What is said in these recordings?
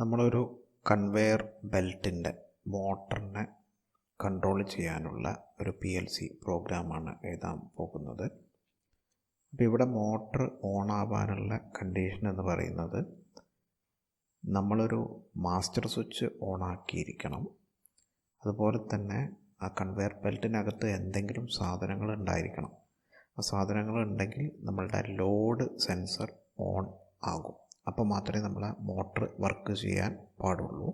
നമ്മളൊരു conveyor ബെൽറ്റിൻ്റെ മോട്ടറിനെ control ചെയ്യാനുള്ള ഒരു PLC പ്രോഗ്രാമാണ് എഴുതാൻ പോകുന്നത്. അപ്പോൾ ഇവിടെ മോട്ടർ ഓൺ ആവാനുള്ള കണ്ടീഷൻ എന്ന് പറയുന്നത് നമ്മളൊരു മാസ്റ്റർ സ്വിച്ച് ഓൺ ആക്കിയിരിക്കണം. അതുപോലെ തന്നെ ആ കൺവെയർ ബെൽറ്റിനകത്ത് എന്തെങ്കിലും സാധനങ്ങൾ ഉണ്ടായിരിക്കണം. ആ സാധനങ്ങൾ ഉണ്ടെങ്കിൽ നമ്മളുടെ ലോഡ് സെൻസർ ഓൺ ആകും. അപ്പോൾ മാത്രമേ നമ്മളെ മോട്ടർ വർക്ക് ചെയ്യാൻ പാടുള്ളൂ.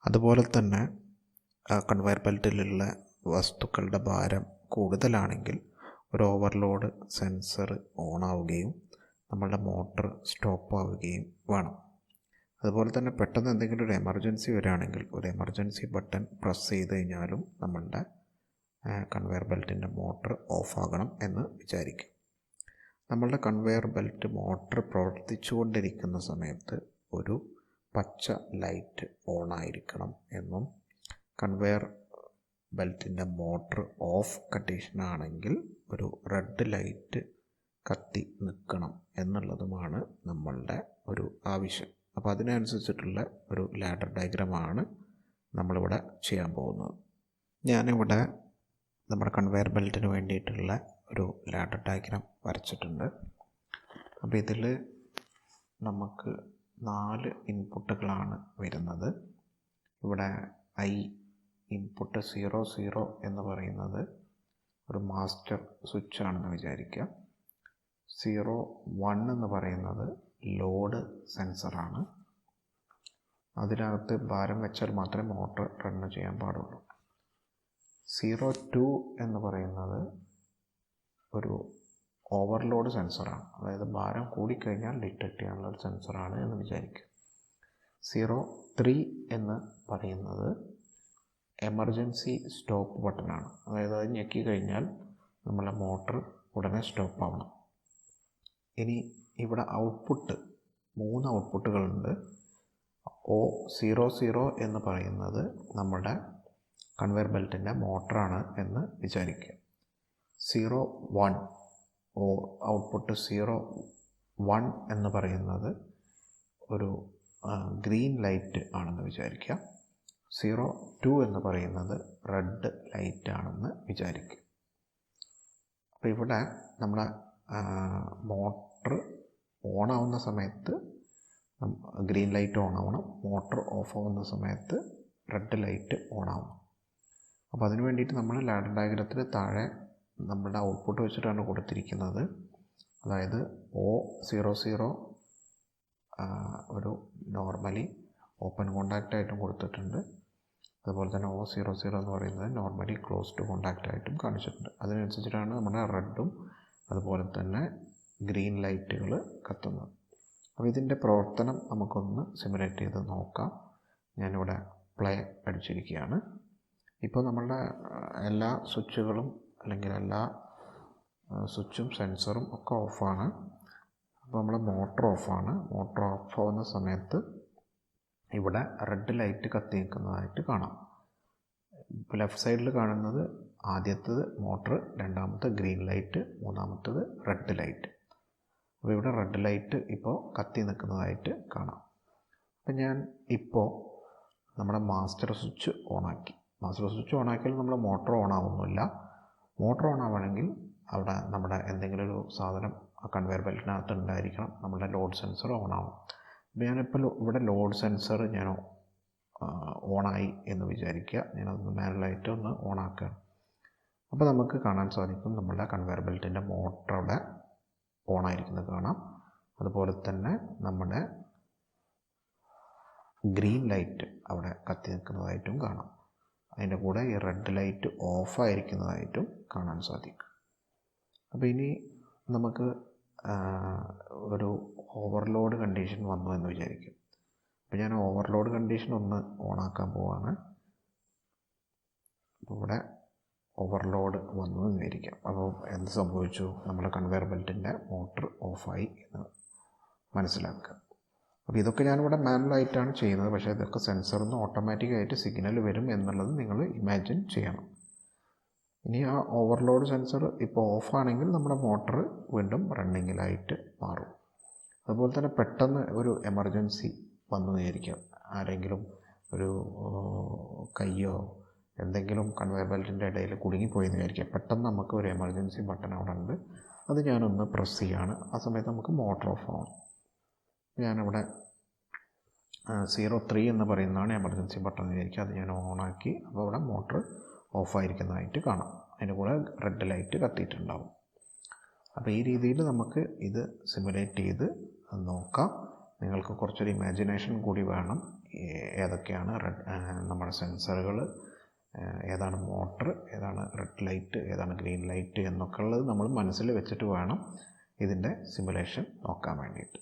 അതുപോലെ തന്നെ കൺവെയർ ബെൽറ്റിലുള്ള വസ്തുക്കളുടെ ഭാരം കൂടുതലാണെങ്കിൽ ഒരു ഓവർലോഡ് സെൻസർ ഓൺ ആവുകയും നമ്മളുടെ മോട്ടർ സ്റ്റോപ്പ് ആവുകയും വേണം. അതുപോലെ തന്നെ പെട്ടെന്ന് എന്തെങ്കിലും ഒരു എമർജൻസി വരികയാണെങ്കിൽ ഒരു എമർജൻസി ബട്ടൺ പ്രസ് ചെയ്ത് കഴിഞ്ഞാലും നമ്മളുടെ കൺവെയർ ബെൽറ്റിൻ്റെ മോട്ടർ ഓഫാകണം എന്ന് വിചാരിക്കും. നമ്മളുടെ കൺവെയർ ബെൽറ്റ് മോട്ടർ പ്രവർത്തിച്ചു കൊണ്ടിരിക്കുന്ന സമയത്ത് ഒരു പച്ച ലൈറ്റ് ഓൺ ആയിരിക്കണം എന്നും കൺവെയർ ബെൽറ്റിൻ്റെ മോട്ടർ ഓഫ് കണ്ടീഷനാണെങ്കിൽ ഒരു റെഡ് ലൈറ്റ് കത്തി നിൽക്കണം എന്നുള്ളതുമാണ് നമ്മളുടെ ഒരു ആവശ്യം. അപ്പോൾ അതിനനുസരിച്ചിട്ടുള്ള ഒരു ലാഡർ ഡയഗ്രമാണ് നമ്മളിവിടെ ചെയ്യാൻ പോകുന്നത്. ഞാനിവിടെ നമ്മുടെ കൺവെയർ ബെൽറ്റിന് വേണ്ടിയിട്ടുള്ള ഒരു ലാഡർ ഡയഗ്രാം വരച്ചിട്ടുണ്ട്. അപ്പോൾ ഇതിൽ നമുക്ക് 4 ഇൻപുട്ടുകളാണ് വരുന്നത്. ഇവിടെ ഇൻപുട്ട് 0 എന്ന് പറയുന്നത് ഒരു മാസ്റ്റർ സ്വിച്ച് ആണെന്ന് വിചാരിക്കുക. 1 എന്ന് പറയുന്നത് ലോഡ് സെൻസറാണ്. അതിനകത്ത് ഭാരം വെച്ചാൽ മാത്രമേ മോട്ടർ റൺ ചെയ്യാൻ പാടുള്ളൂ. 2 എന്ന് പറയുന്നത് ഒരു ഓവർലോഡ് സെൻസറാണ്. അതായത് ഭാരം കൂടിക്കഴിഞ്ഞാൽ ഡിറ്റക്റ്റ് ചെയ്യാനുള്ള ഒരു സെൻസറാണ് എന്ന് വിചാരിക്കുക. 3 എന്ന് പറയുന്നത് എമർജൻസി സ്റ്റോപ്പ് ബട്ടണാണ്. അതായത് അത് ഞെക്കി കഴിഞ്ഞാൽ നമ്മളെ മോട്ടർ ഉടനെ സ്റ്റോപ്പ് ആവണം. ഇനി ഇവിടെ ഔട്ട്പുട്ട് 3 ഔട്ട്പുട്ടുകളുണ്ട്. 0 എന്ന് പറയുന്നത് നമ്മുടെ കൺവെയർ ബെൽറ്റിൻ്റെ മോട്ടറാണ് എന്ന് വിചാരിക്കുക. 1 ഔട്ട്പുട്ട് 1 എന്ന് പറയുന്നത് ഒരു ഗ്രീൻ ലൈറ്റ് ആണെന്ന് വിചാരിക്കുക. 2 എന്ന് പറയുന്നത് റെഡ് ലൈറ്റ് ആണെന്ന് വിചാരിക്കുക. അപ്പോൾ ഇവിടെ നമ്മുടെ മോട്ടർ ഓൺ ആവുന്ന സമയത്ത് ഗ്രീൻ ലൈറ്റ് ഓൺ ആവണം, മോട്ടർ ഓഫ് ആവുന്ന സമയത്ത് റെഡ് ലൈറ്റ് ഓൺ ആവണം. അപ്പോൾ അതിന് വേണ്ടിയിട്ട് നമ്മൾ ലാഡർ ഡയഗ്രത്തിൽ താഴെ നമ്മുടെ ഔട്ട്പുട്ട് വെച്ചിട്ടാണ് കൊടുത്തിരിക്കുന്നത്. അതായത് 0 ഒരു നോർമലി ഓപ്പൺ കോണ്ടാക്റ്റ് ആയിട്ടും കൊടുത്തിട്ടുണ്ട്. അതുപോലെ തന്നെ 0 എന്ന് പറയുന്നത് നോർമലി ക്ലോസ്ഡ് കോണ്ടാക്റ്റ് ആയിട്ടും കാണിച്ചിട്ടുണ്ട്. അതിനനുസരിച്ചിട്ടാണ് നമ്മുടെ റെഡും അതുപോലെ തന്നെ ഗ്രീൻ ലൈറ്റുകൾ കത്തുന്നത്. അപ്പോൾ ഇതിൻ്റെ പ്രവർത്തനം നമുക്കൊന്ന് സിമുലേറ്റ് ചെയ്ത് നോക്കാം. ഞാനിവിടെ പ്ലേ അടിച്ചിരിക്കുകയാണ്. ഇപ്പോൾ നമ്മളുടെ എല്ലാ സ്വിച്ചുകളും അല്ലെങ്കിൽ എല്ലാ സ്വിച്ചും സെൻസറും ഒക്കെ ഓഫാണ്. അപ്പോൾ നമ്മുടെ മോട്ടർ ഓഫാണ്. മോട്ടർ ഓഫ് ആവുന്ന സമയത്ത് ഇവിടെ റെഡ് ലൈറ്റ് കത്തി നിൽക്കുന്നതായിട്ട് കാണാം. ഇപ്പോൾ ലെഫ്റ്റ് സൈഡിൽ കാണുന്നത് ആദ്യത്തേത് മോട്ടർ, രണ്ടാമത്തെ ഗ്രീൻ ലൈറ്റ്, മൂന്നാമത്തേത് റെഡ് ലൈറ്റ്. അപ്പോൾ ഇവിടെ റെഡ് ലൈറ്റ് ഇപ്പോൾ കത്തി നിൽക്കുന്നതായിട്ട് കാണാം. അപ്പം ഞാൻ ഇപ്പോൾ നമ്മുടെ മാസ്റ്റർ സ്വിച്ച് ഓണാക്കി. മാസ്റ്റർ സ്വിച്ച് ഓണാക്കിയാൽ നമ്മുടെ മോട്ടർ ഓൺ ആവുന്നില്ല. മോട്ടർ ഓൺ ആവണമെങ്കിൽ അവിടെ നമ്മുടെ എന്തെങ്കിലും ഒരു സാധനം ആ കൺവെയർ ബെൽറ്റിനകത്ത് ഉണ്ടായിരിക്കണം. നമ്മുടെ ലോഡ് സെൻസർ ഓൺ ആവും. അപ്പോൾ ഞാനിപ്പോൾ ഇവിടെ ലോഡ് സെൻസർ ഞാൻ ഓണായി എന്ന് വിചാരിക്കുക. ഞാനതൊന്ന് മാനുവലായിട്ട് ഒന്ന് ഓണാക്കുകയാണ്. അപ്പോൾ നമുക്ക് കാണാൻ സാധിക്കും നമ്മുടെ കൺവെയർ ബെൽറ്റിൻ്റെ മോട്ടർ അവിടെ ഓണായിരിക്കുന്നത് കാണാം. അതുപോലെ തന്നെ നമ്മുടെ ഗ്രീൻ ലൈറ്റ് അവിടെ കത്തി നിൽക്കുന്നതായിട്ടും കാണാം. അതിൻ്റെ കൂടെ ഈ റെഡ് ലൈറ്റ് ഓഫായിരിക്കുന്നതായിട്ടും കാണാൻ സാധിക്കും. അപ്പോൾ ഇനി നമുക്ക് ഒരു ഓവർലോഡ് കണ്ടീഷൻ വന്നു എന്ന് വിചാരിക്കും. അപ്പോൾ ഞാൻ ഓവർലോഡ് കണ്ടീഷൻ ഒന്ന് ഓണാക്കാൻ പോവാണ്. അപ്പോൾ ഇവിടെ ഓവർലോഡ് വന്നു എന്ന് വിചാരിക്കാം. അപ്പോൾ എന്ത് സംഭവിച്ചു? നമ്മുടെ കൺവെയർ ബെൽറ്റിൻ്റെ മോട്ടർ ഓഫായി എന്ന് മനസ്സിലാക്കുക. അപ്പോൾ ഇതൊക്കെ ഞാനിവിടെ മാനുവലായിട്ടാണ് ചെയ്യുന്നത്. പക്ഷേ ഇതൊക്കെ സെൻസറിൽ നിന്ന് ഓട്ടോമാറ്റിക്കായിട്ട് സിഗ്നൽ വരും എന്നുള്ളത് നിങ്ങൾ ഇമാജിൻ ചെയ്യണം. ഇനി ആ ഓവർലോഡ് സെൻസർ ഇപ്പോൾ ഓഫാണെങ്കിൽ നമ്മുടെ മോട്ടർ വീണ്ടും റണ്ണിങ്ങിലായിട്ട് മാറും. അതുപോലെ തന്നെ പെട്ടെന്ന് ഒരു എമർജൻസി വന്നു വിചാരിക്കാം, ആരെങ്കിലും ഒരു കയ്യോ എന്തെങ്കിലും കൺവെയർ ബെൽറ്റിൻ്റെ ഇടയിൽ കുടുങ്ങിപ്പോയെന്ന് വിചാരിക്കാം. പെട്ടെന്ന് നമുക്ക് ഒരു എമർജൻസി ബട്ടൺ അവിടെ ഉണ്ട്, അത് ഞാനൊന്ന് പ്രസ് ചെയ്യാണ്. ആ സമയത്ത് നമുക്ക് മോട്ടർ ഓഫ് ആവും. ഞാനിവിടെ 03 എന്ന് പറയുന്നതാണ് എമർജൻസി ബട്ടൺ എന്ന് വിചാരിക്കുക. അത് ഞാൻ ഓണാക്കി. അപ്പോൾ ഇവിടെ മോട്ടർ ഓഫായിരിക്കുന്നതായിട്ട് കാണാം. അതിന് കൂടെ റെഡ് ലൈറ്റ് കത്തിയിട്ടുണ്ടാവും. അപ്പോൾ ഈ രീതിയിൽ നമുക്ക് ഇത് സിമുലേറ്റ് ചെയ്ത് നോക്കാം. നിങ്ങൾക്ക് കുറച്ചൊരു ഇമാജിനേഷൻ കൂടി വേണം. ഏതൊക്കെയാണ് നമ്മുടെ സെൻസറുകൾ, ഏതാണ് മോട്ടർ, ഏതാണ് റെഡ് ലൈറ്റ്, ഏതാണ് ഗ്രീൻ ലൈറ്റ് എന്നൊക്കെ ഉള്ളത് നമ്മൾ മനസ്സിൽ വെച്ചിട്ട് വേണം ഇതിൻ്റെ സിമുലേഷൻ നോക്കാൻ വേണ്ടിയിട്ട്.